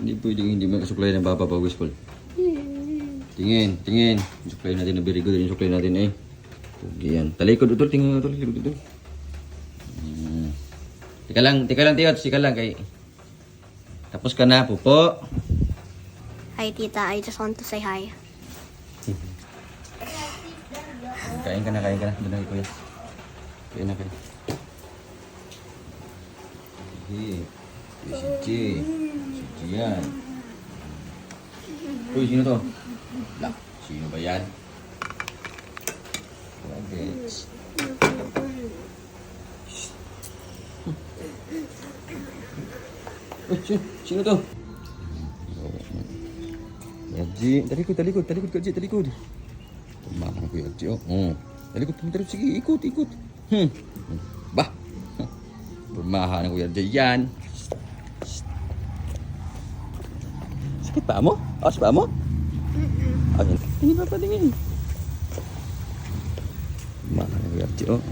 Hindi pwedeng hindi magkasuklay ng Papa Pawis Paul. Tingin. Yung suklay natin na very good. Yung suklay natin eh. Pugi yan. Talikod utol, tingin utol, talikod utol. Tika lang, Tiyot. Sika lang kay... Tapos ka na, pupo. Hi, tita. I just want to say hi. Kain ka na. Doon na kuya. Kain na kayo. Si G yan. Uy, sino to? Lah, sino ba yan? Nuggets. Uy, sino to? Kuya G. Talikod Kuya G, talikod. Tumakan Kuya G, oh. Talikod. Sige, ikot. Bah. Bumaha ng Kuya G yan. Sakit pa mo? Awas pa mo? Ayun. Tingin pa. Bumaha ng Kuya G, oh.